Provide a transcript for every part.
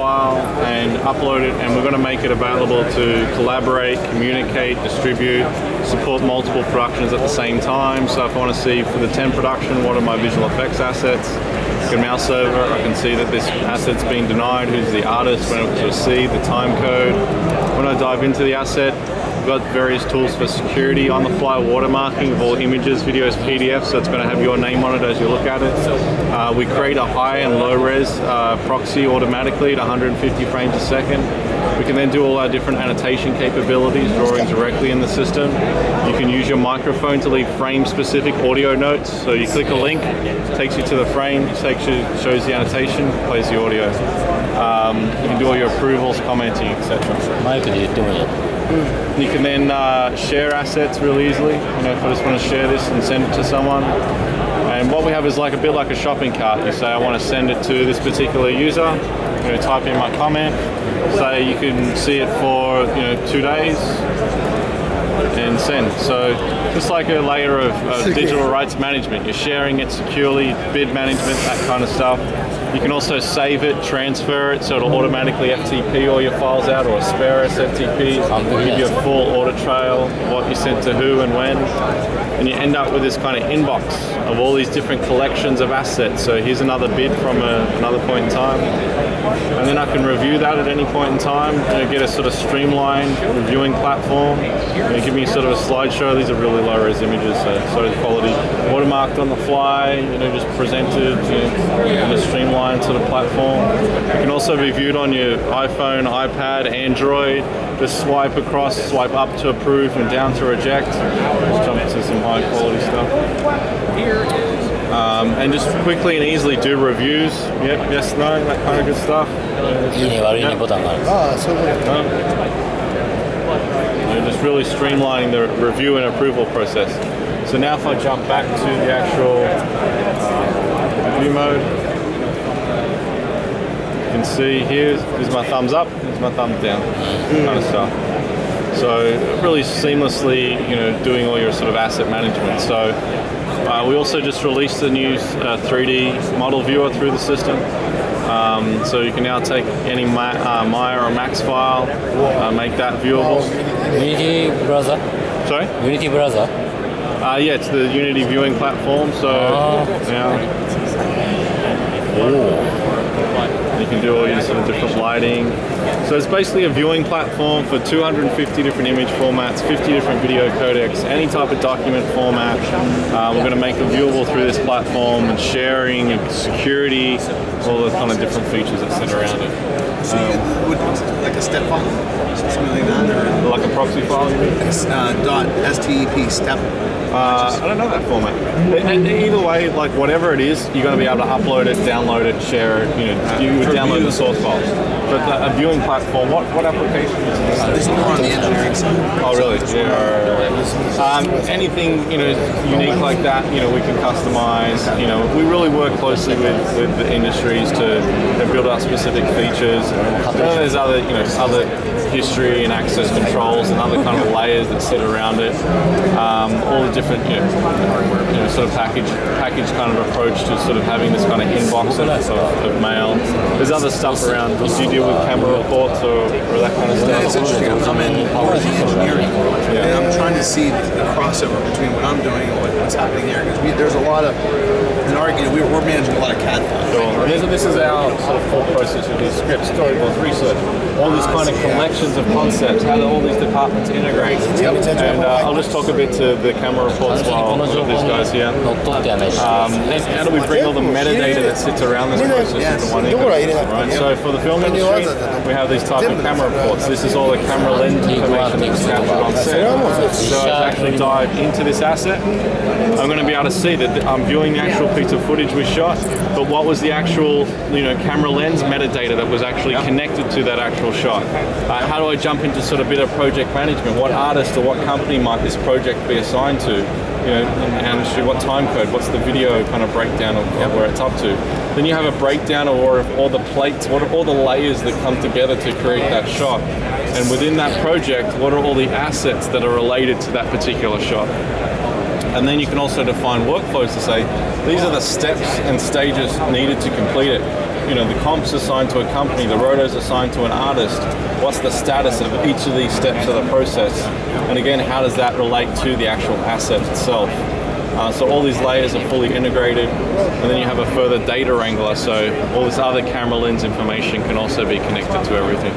file and upload it, and we're going to make it available to collaborate, communicate, distribute, support multiple productions at the same time. So if I want to see for the 10 production, what are my visual effects assets? I can mouse over, I can see that this asset's been denied, who's the artist, when it was received, the time code. When I dive into the asset, we've got various tools for security, on-the-fly watermarking of all images, videos, PDFs, so it's going to have your name on it as you look at it. We create a high and low res proxy automatically at 150 frames a second. We can then do all our different annotation capabilities, drawing directly in the system. You can use your microphone to leave frame-specific audio notes. So you click a link, takes you to the frame, shows the annotation, plays the audio. You can do all your approvals, commenting, etc. You can then share assets really easily. You know, if I just want to share this and send it to someone. And what we have is like a bit like a shopping cart. You say, I want to send it to this particular user. You know, type in my comment. Say you can see it for 2 days and send. So just like a layer of digital rights management. You're sharing it securely, bid management, that kind of stuff. You can also save it, transfer it, so it'll automatically FTP all your files out, or spare SFTP, give you a full audit trail of what you sent to who and when. And you end up with this kind of inbox of all these different collections of assets. So here's another bid from another point in time. And then I can review that at any point in time, get a sort of streamlined reviewing platform. Give me sort of a slideshow. These are really low-res images, so the quality. Watermarked on the fly, just presented in a streamlined sort of platform. It can also be viewed on your iPhone, iPad, Android. Just swipe across, swipe up to approve and down to reject. Just jump into some high quality stuff. And just quickly and easily do reviews. Yep, yes, no, that kind of good stuff. Just really streamlining the review and approval process. So now if I jump back to the actual review mode, you can see here's my thumbs up, here's my thumbs down, kind of stuff. So really seamlessly, doing all your sort of asset management. So we also just released a new 3D model viewer through the system. So you can now take any Maya or Max file, make that viewable. Unity browser? Sorry? Unity browser? Yeah, it's the Unity viewing platform. So you can do all your sort of different lighting. So it's basically a viewing platform for 250 different image formats, 50 different video codecs, any type of document format. We're going to make it viewable through this platform, and sharing and security, all the kind of different features that sit around it. So you would like a step file, something like that, or like a proxy file? .step step. I don't know that format. And either way, like whatever it is, you're going to be able to upload it, download it, share it. You would download the source files. But a viewing platform, what application is this? This is more on the engineering side. Oh, really? Yeah. Anything unique like that, we can customize. We really work closely with the industries to build out specific features. There's other history and access controls and other kind of layers that sit around it. All the different sort of package kind of approach to sort of having this kind of inbox of mail. There's other stuff around. Do you deal with camera reports or that kind of stuff? Yeah, it's interesting. I'm in engineering, and I'm trying to see the crossover between what I'm doing and what's happening there. Because there's a lot of we're managing a lot of CAD files. Sure. And this is our sort of full process with these scripts, storyboards, research, all these kind of collections of concepts, how do all these departments integrate. And I'll just talk a bit to the camera reports while these guys here. And how do we bring all the metadata that sits around this process into one ecosystem, right? So for the film industry, we have these type of camera reports. This is all the camera lens information that's captured on set. So I actually dive into this asset. I'm going to be able to see that I'm viewing the actual piece of footage we shot, but what was the actual camera lens metadata that was actually connected to that actual shot. How do I jump into sort of a bit of project management? What artist or what company might this project be assigned to? And what time code? What's the video kind of breakdown of where it's up to? Then you have a breakdown of all the plates, what are all the layers that come together to create that shot? And within that project, what are all the assets that are related to that particular shot? And then you can also define workflows to say, these are the steps and stages needed to complete it. the comp's assigned to a company, the roto's assigned to an artist. What's the status of each of these steps of the process? And again, how does that relate to the actual asset itself? So all these layers are fully integrated, and then you have a further data wrangler, so all this other camera lens information can also be connected to everything.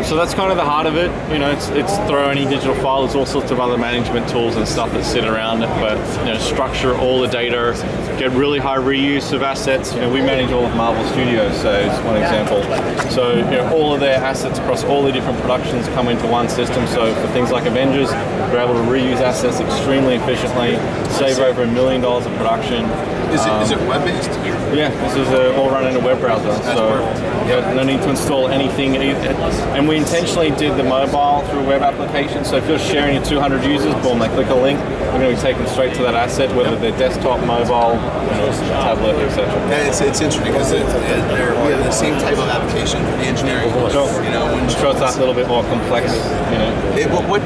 So that's kind of the heart of it. It's throw any digital file. There's all sorts of other management tools and stuff that sit around it, but structure all the data, get really high reuse of assets. We manage all of Marvel Studios, so it's one example. So all of their assets across all the different productions come into one system. So for things like Avengers, we're able to reuse assets extremely efficiently, save over $1 million of production. Is it web-based? Yeah, this is all run in a web browser. So no need to install anything. And we intentionally did the mobile through a web application. So if you're sharing your 200 users, boom, they click a link, they're going to be taken straight to that asset, whether they're desktop, mobile, tablet, etc. Yeah, it's interesting because we have the same type of application for the engineering. Sure. Sure, it's that little bit more complex. What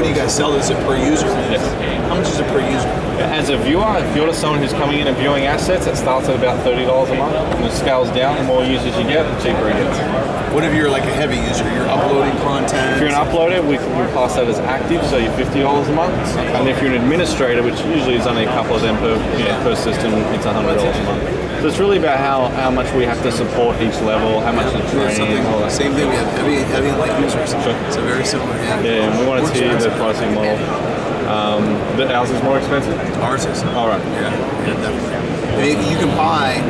do you guys sell? Is it per user? Yes. How much is it per user? As a viewer, if you're someone who's coming in and viewing assets, it starts at about $30 a month, and it scales down. The more users you get, the cheaper it gets. What if you're like a heavy user? You're uploading content. If you're an uploader, we class that as active, so you're $50 a month. And if you're an administrator, which usually is only a couple of them per system, it's $100 a month. So it's really about how much we have to support each level, how much to train. Same thing. We have heavy and light users. Sure. So very similar. Yeah, and we want to see the pricing model. Ours is more expensive? Ours is. All right. Yeah, definitely. You can buy,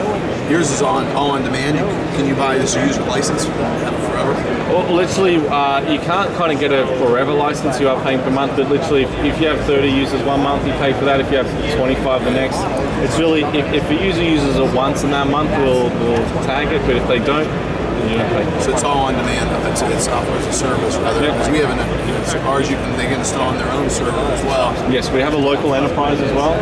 yours is all on demand. Can you buy this user license forever? Well, literally, you can't kind of get a forever license. You are paying per month, but literally, if you have 30 users one month, you pay for that. If you have 25 the next, it's really, if a user uses it once in that month, we'll tag it, but if they don't, you don't pay. So it's all on demand. It's software as a service rather than, because we have ours, they can install on their own server as well. Yes, we have a local enterprise as well.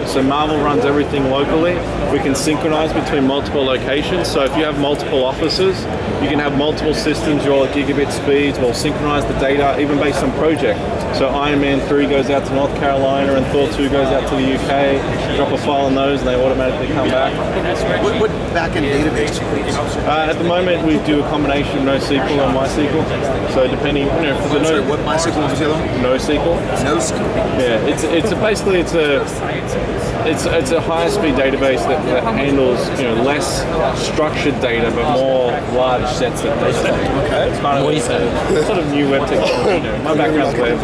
So Marvel runs everything locally. We can synchronize between multiple locations. So if you have multiple offices, you can have multiple systems. You're all at gigabit speeds. We'll synchronize the data, even based on project. So Iron Man 3 goes out to North Carolina, and Thor 2 goes out to the UK. Drop a file on those, and they automatically come back. What backend database do you use? At the moment, we do a combination of NoSQL and MySQL. So depending, for the what MySQL was the other one? NoSQL. NoSQL. Yeah, it's a higher speed database that handles less structured data but more large sets of data. Okay. It's kind of sort of new web technology. My background's web.